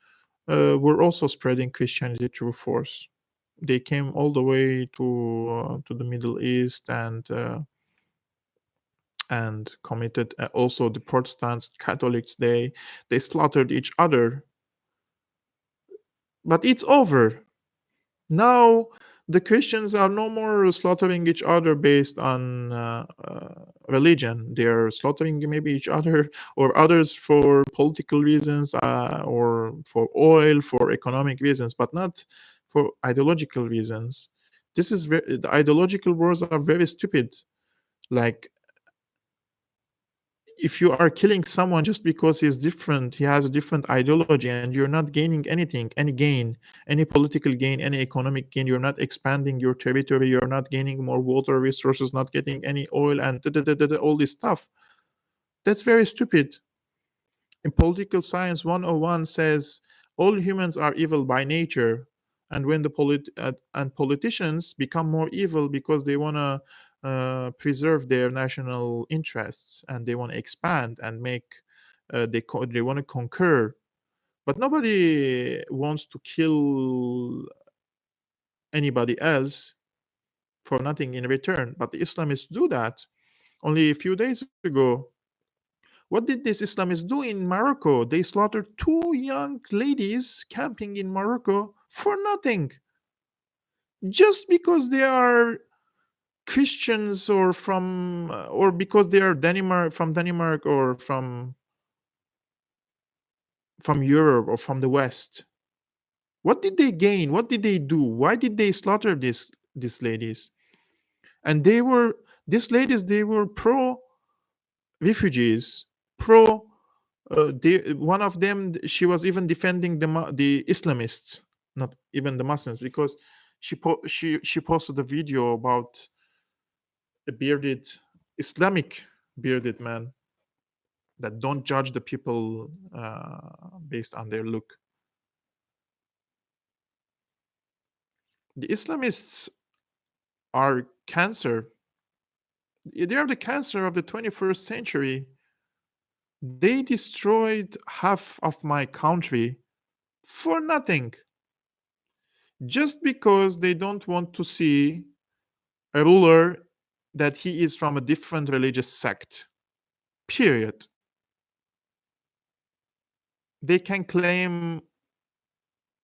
were also spreading Christianity through force. They came all the way to the Middle East and committed also the Protestants, Catholics. They slaughtered each other. But it's over. Now the Christians are no more slaughtering each other based on religion. They're slaughtering maybe each other or others for political reasons or for oil, for economic reasons, but not for ideological reasons. The ideological wars are very stupid. Like, if you are killing someone just because he's different, he has a different ideology, and you're not gaining anything, any gain, any political gain, any economic gain, you're not expanding your territory, you're not gaining more water resources, not getting any oil, and all this stuff. That's very stupid. In political science 101 says all humans are evil by nature, and when and politicians become more evil because they want to preserve their national interests, and they want to expand and make they want to conquer, but nobody wants to kill anybody else for nothing in return. But the Islamists do that. Only a few days ago, what did these Islamists do in Morocco? They slaughtered two young ladies camping in Morocco for nothing, just because they are Christians, or or because they are Denmark, or from Europe or from the West. What did they gain? What did they do? Why did they slaughter these ladies? And these ladies, they were pro refugees, pro. One of them, she was even defending the Islamists, not even the Muslims, because she posted a video about a bearded Islamic bearded man that don't judge the people based on their look. The Islamists are cancer. They are the cancer of the 21st century. They destroyed half of my country for nothing, just because they don't want to see a ruler that he is from a different religious sect. Period. They can claim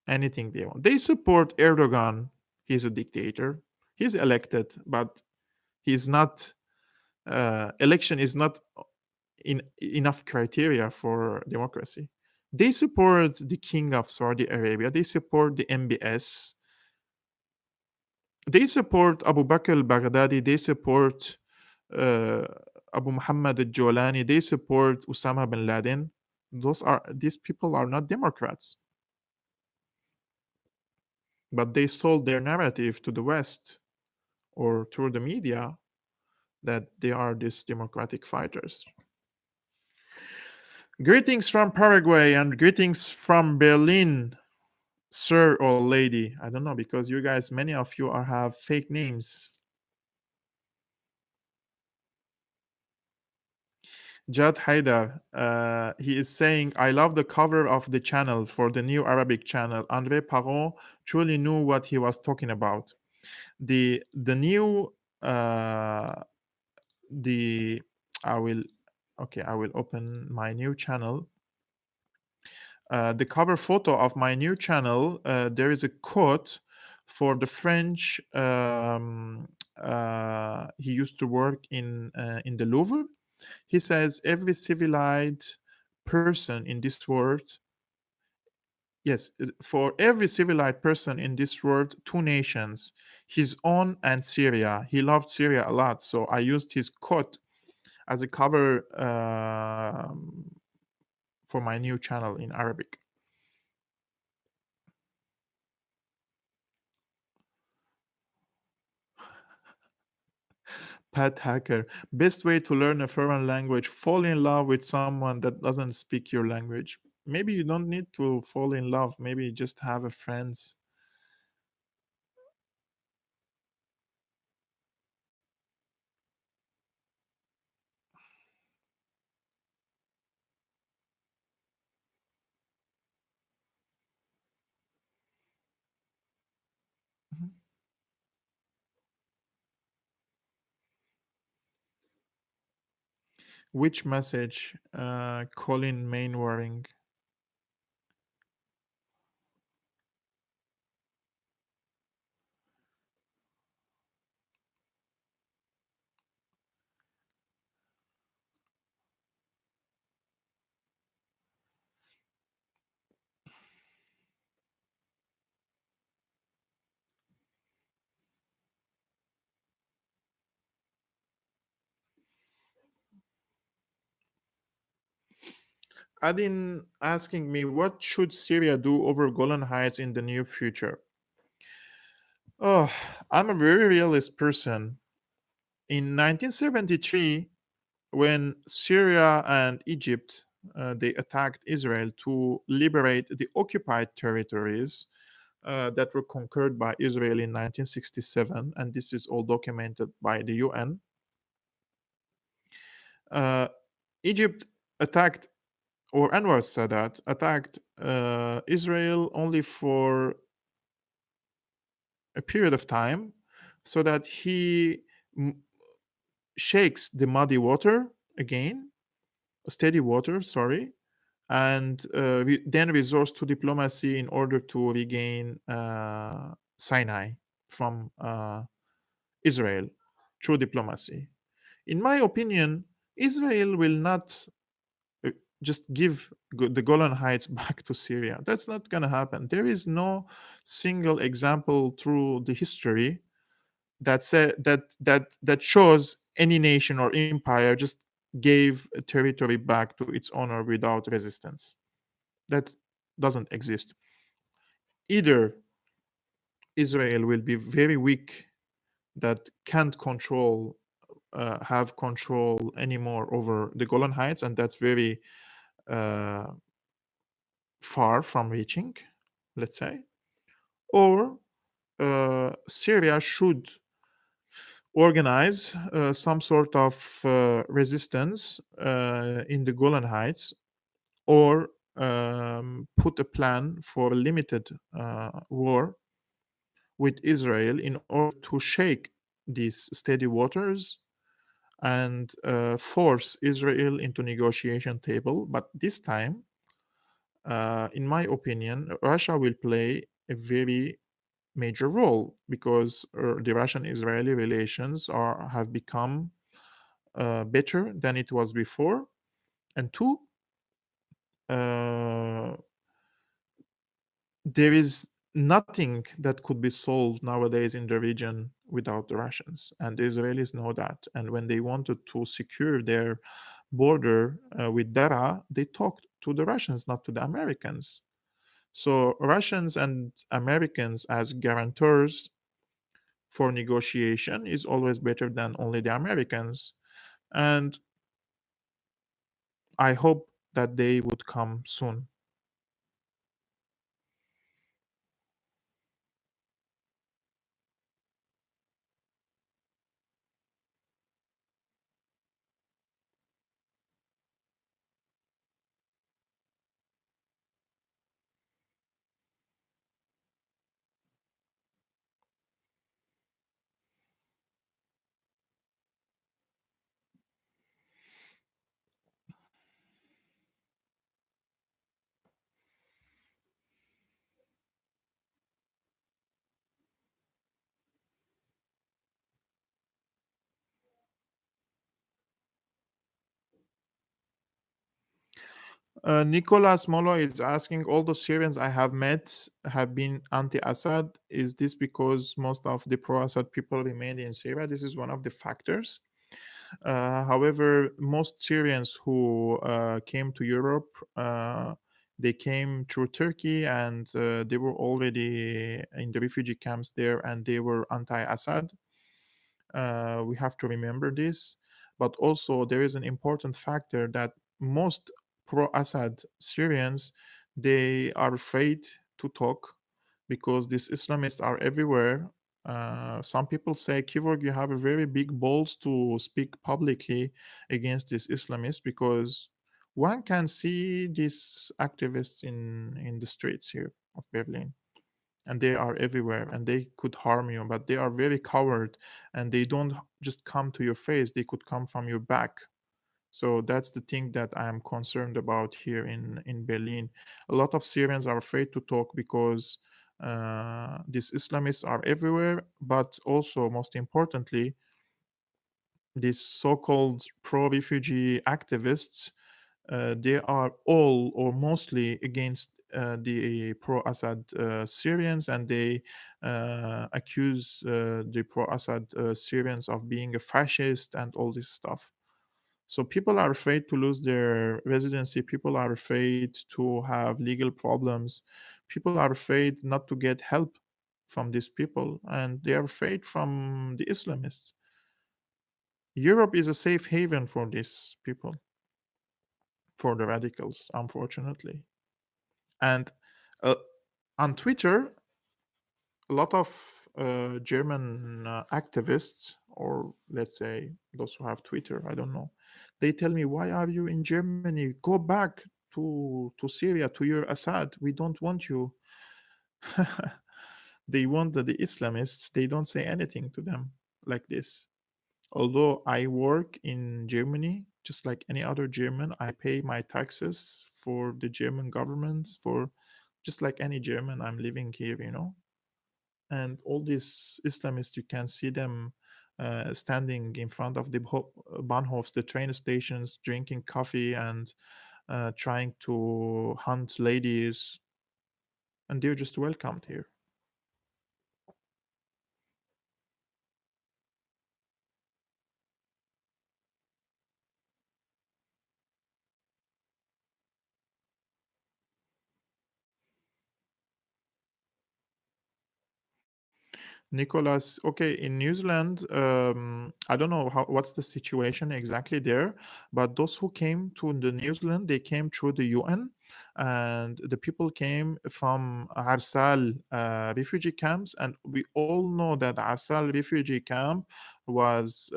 anything they want. They support Erdogan. He's a dictator. He's elected, but he's not. Election is not enough criteria for democracy. They support the king of Saudi Arabia. They support the MBS. They support Abu Bakr al-Baghdadi. They support uh, Abu Muhammad al-Jolani. They support Osama bin Laden. These people are not Democrats, but they sold their narrative to the West or through the media that they are these democratic fighters. Greetings from Paraguay and greetings from Berlin, sir or lady. I don't know because you guys, many of you are have fake names. Jad Haidar, he is saying, I love the cover of the channel for the new Arabic channel. André Parot truly knew what he was talking about. The new uh, the I will okay, I will open my new channel. The cover photo of my new channel, there is a quote for the French. He used to work in the Louvre. He says, every civilized person in this world, yes, for every civilized person in this world, two nations, his own and Syria. He loved Syria a lot. So I used his quote as a cover for my new channel in Arabic. Pat Hacker. Best way to learn a foreign language: fall in love with someone that doesn't speak your language. Maybe you don't need to fall in love. Maybe you just have a friends. Mhm. Which message? Colin Mainwaring. Adin asking me, what should Syria do over Golan Heights in the near future? Oh, I'm a very realist person. In 1973, when Syria and Egypt they attacked Israel to liberate the occupied territories that were conquered by Israel in 1967, and this is all documented by the UN. Uh, Egypt attacked, or Anwar Sadat attacked Israel only for a period of time, so that he m- shakes the muddy water again, steady water, sorry, and then resorts to diplomacy in order to regain Sinai from Israel through diplomacy. In my opinion, Israel will not uh, just give the Golan Heights back to Syria. That's not going to happen. There is no single example through the history that shows any nation or empire just gave a territory back to its owner without resistance. That doesn't exist. Either Israel will be very weak, that can't control have control anymore over the Golan Heights, and that's very uh, far from reaching, let's say, or Syria should organize some sort of resistance in the Golan Heights, or put a plan for a limited war with Israel in order to shake these steady waters and force Israel into negotiation table. But this time, in my opinion, Russia will play a very major role because the Russian-Israeli relations are have become better than it was before, and two, uh, there is nothing that could be solved nowadays in the region without the Russians, and the Israelis know that. And when they wanted to secure their border with Dara, they talked to the Russians, not to the Americans. So Russians and Americans as guarantors for negotiation is always better than only the Americans. And I hope that day would come soon. Nicolas Molo is asking, all the Syrians I have met have been anti-Assad. Is this because most of the pro-Assad people remained in Syria? This is one of the factors. However, most Syrians who came to Europe, they came through Turkey, and they were already in the refugee camps there, and they were anti-Assad. We have to remember this. But also, there is an important factor that most pro-Assad Syrians, they are afraid to talk because these Islamists are everywhere. Some people say, Kivorg, you have a very big balls to speak publicly against these Islamists because one can see these activists in the streets here of Berlin, and they are everywhere and they could harm you, but they are very coward, and they don't just come to your face, they could come from your back. So that's the thing that I am concerned about here in Berlin. A lot of Syrians are afraid to talk because these Islamists are everywhere, but also most importantly, these so-called pro-refugee activists, they are all or mostly against the pro-Assad Syrians, and they accuse the pro-Assad Syrians of being a fascist and all this stuff. So people are afraid to lose their residency. People are afraid to have legal problems. People are afraid not to get help from these people, and they are afraid from the Islamists. Europe is a safe haven for these people, for the radicals, unfortunately. And uh, on Twitter, a lot of German activists, or let's say those who have Twitter, I don't know, they tell me, "Why are you in Germany? Go back to Syria, to your Assad. We don't want you." They want the Islamists. They don't say anything to them like this. Although I work in Germany, just like any other German, I pay my taxes for the German government, for just like any German, I'm living here. And all these Islamists, you can see them standing in front of the Bahnhofs, the train stations, drinking coffee and trying to hunt ladies, and they're just welcomed here. Nicholas, okay, in New Zealand, I don't know what's the situation exactly there, but those who came to the New Zealand, they came through the UN, and the people came from Arsal refugee camps, and we all know that Arsal refugee camp was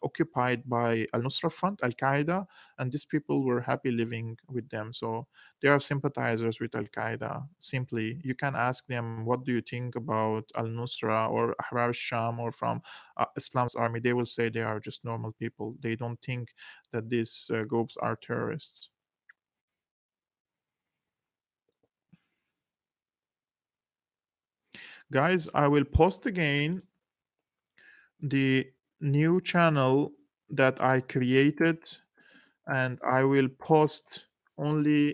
occupied by Al Nusra Front, Al Qaeda, and these people were happy living with them. So they are sympathizers with Al Qaeda. Simply, you can ask them, what do you think about Al Nusra or Ahrar Sham or from Islam's army? They will say they are just normal people. They don't think that these groups are terrorists. Guys, I will post again the new channel that I created, and I will post only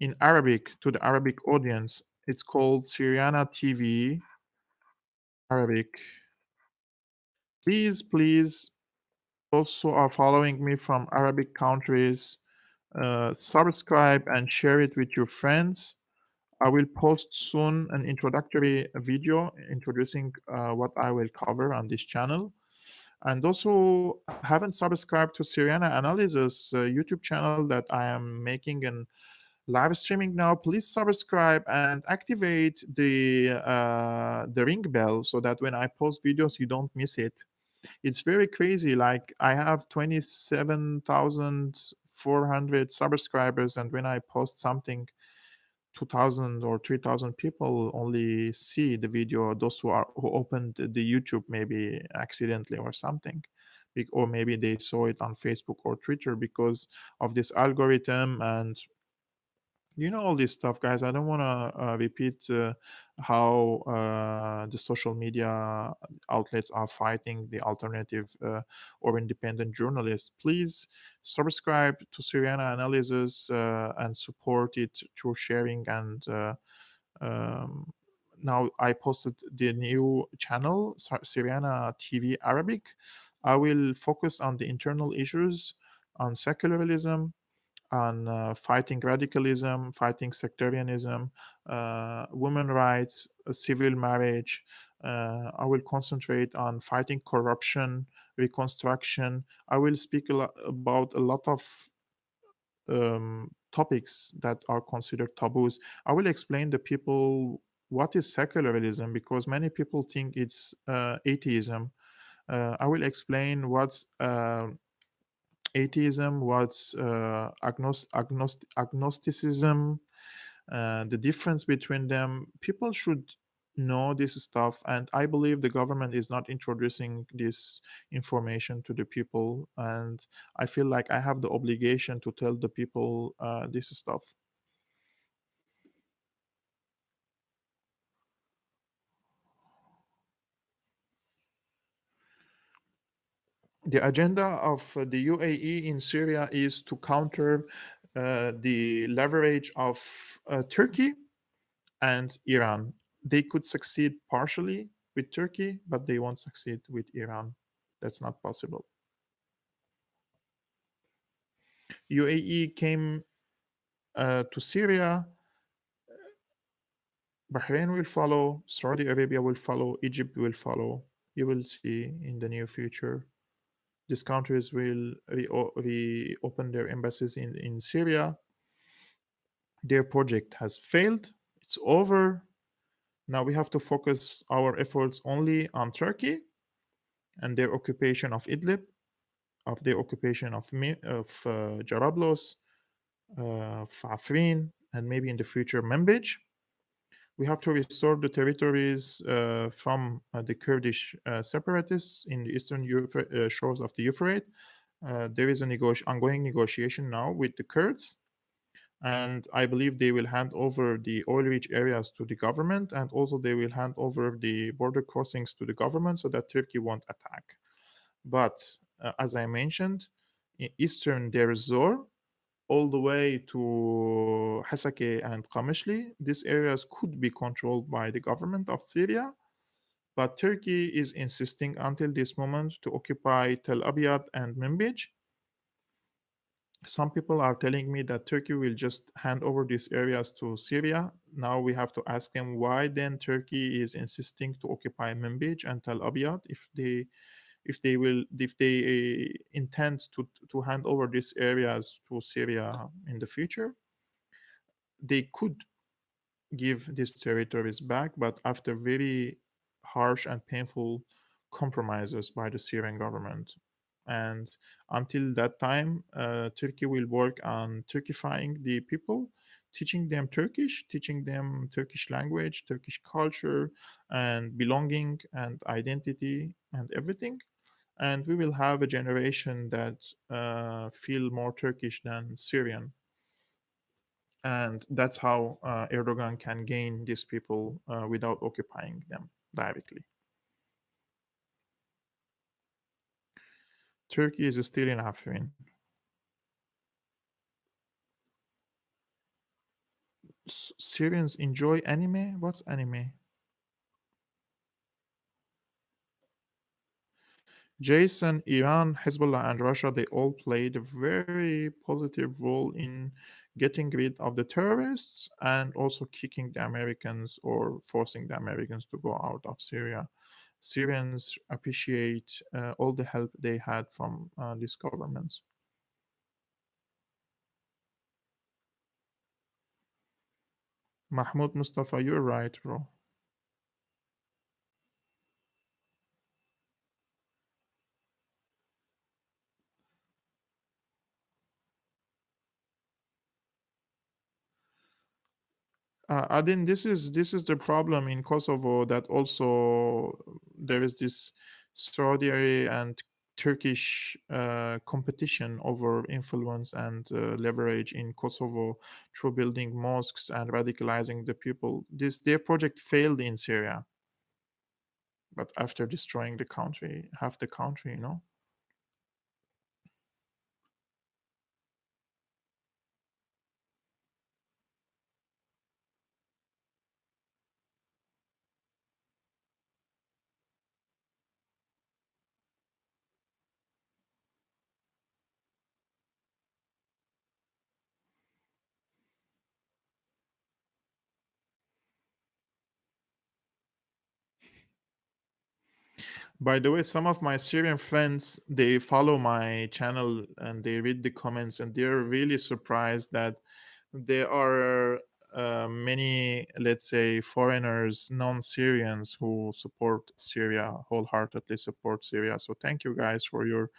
in Arabic to the Arabic audience. It's called Syriana TV Arabic. Please, please, also are following me from Arabic countries, subscribe and share it with your friends. I will post soon an introductory video introducing what I will cover on this channel. And also haven't subscribed to Syriana Analysis YouTube channel that I am making in live streaming now, please subscribe and activate the ring bell so that when I post videos, you don't miss it. It's very crazy. Like I have 27,400 subscribers, and when I post something, 2,000 or 3,000 people only see the video. Those who opened the YouTube maybe accidentally or something, or maybe they saw it on Facebook or Twitter because of this algorithm and all this stuff, guys. I don't want to repeat how the social media outlets are fighting the alternative or independent journalists. Please subscribe to Syriana Analysis and support it through sharing and um, now I posted the new channel, Syriana TV Arabic. I will focus on the internal issues, on secularism, on fighting radicalism, fighting sectarianism, women rights, civil marriage. I will concentrate on fighting corruption, reconstruction. I will speak about a lot of topics that are considered taboos. I will explain to people what is secularism because many people think it's atheism. I will explain what's atheism, what's agnosticism, the difference between them. People should know this stuff, and I believe the government is not introducing this information to the people. And I feel like I have the obligation to tell the people this stuff. The agenda of the UAE in Syria is to counter the leverage of Turkey and Iran. They could succeed partially with Turkey, but they won't succeed with Iran. That's not possible. UAE came to Syria, Bahrain will follow, Saudi Arabia will follow, Egypt will follow. You will see in the near future. These countries will reopen their embassies in Syria. Their project has failed. It's over. Now we have to focus our efforts only on Turkey and their occupation of Idlib, of their occupation of Jarablos, Afrin, and maybe in the future Manbij. We have to restore the territories from the Kurdish separatists in the eastern shores of the Euphrates. There is a ongoing negotiation now with the Kurds, and I believe they will hand over the oil-rich areas to the government, and also they will hand over the border crossings to the government so that Turkey won't attack. But as I mentioned, in eastern Deir ez-Zor, all the way to Hasake and Qamishli, these areas could be controlled by the government of Syria. But Turkey is insisting until this moment to occupy Tel Abyad and Manbij. Some people are telling me that Turkey will just hand over these areas to Syria. Now we have to ask them why then Turkey is insisting to occupy Manbij and Tel Abyad if they intend to hand over these areas to Syria in the future. They could give these territories back, but after very harsh and painful compromises by the Syrian government. And until that time, Turkey will work on Turkifying the people, teaching them Turkish, teaching them Turkish language, Turkish culture, and belonging and identity and everything. And we will have a generation that feel more Turkish than Syrian, and that's how Erdogan can gain these people without occupying them directly. Turkey is still in Afrin. Syrians enjoy anime? What's anime? Jason, Iran, Hezbollah, and Russia, they all played a very positive role in getting rid of the terrorists and also kicking the Americans or forcing the Americans to go out of Syria. Syrians appreciate all the help they had from these governments. Mahmoud Mustafa, you're right, bro. Adin, this is the problem in Kosovo, that also there is this Saudi and Turkish competition over influence and leverage in Kosovo through building mosques and radicalizing the people. This their project failed in Syria, but after destroying the country, half the country, By the way, some of my Syrian friends, they follow my channel and they read the comments, and they're really surprised that there are many, let's say, foreigners, non-Syrians who support Syria, wholeheartedly support Syria. So thank you guys for your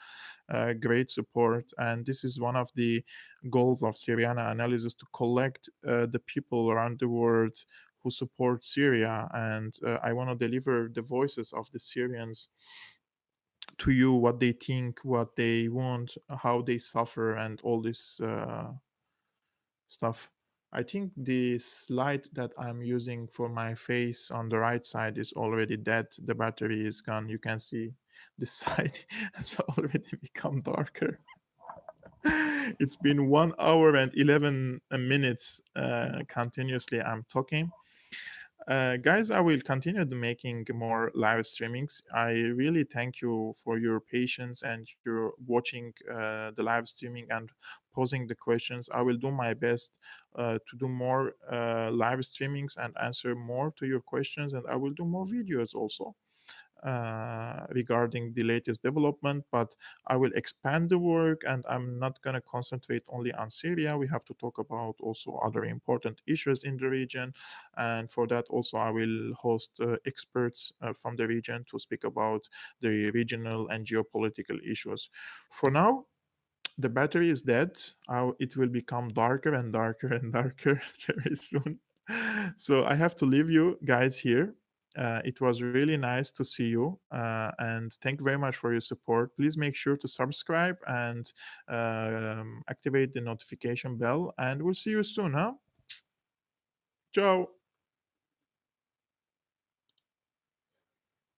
great support. And this is one of the goals of Syriana analysis, to collect the people around the world who support Syria. And I want to deliver the voices of the Syrians to you, what they think, what they want, how they suffer, and all this stuff. I think the slide that I'm using for my face on the right side is already dead. The battery is gone. You can see the side has already become darker. It's been 1 hour and 11 minutes continuously I'm talking. Guys, I will continue making more live streamings. I really thank you for your patience and your watching the live streaming and posing the questions. I will do my best to do more live streamings and answer more to your questions, and I will do more videos also regarding the latest development. But I will expand the work, and I'm not going to concentrate only on Syria. We have to talk about also other important issues in the region. And for that, also, I will host experts from the region to speak about the regional and geopolitical issues. For now, the battery is dead. It will become darker and darker and darker very soon. So I have to leave you guys here. It was really nice to see you, and thank you very much for your support. Please make sure to subscribe and activate the notification bell, and we'll see you soon, huh? Ciao.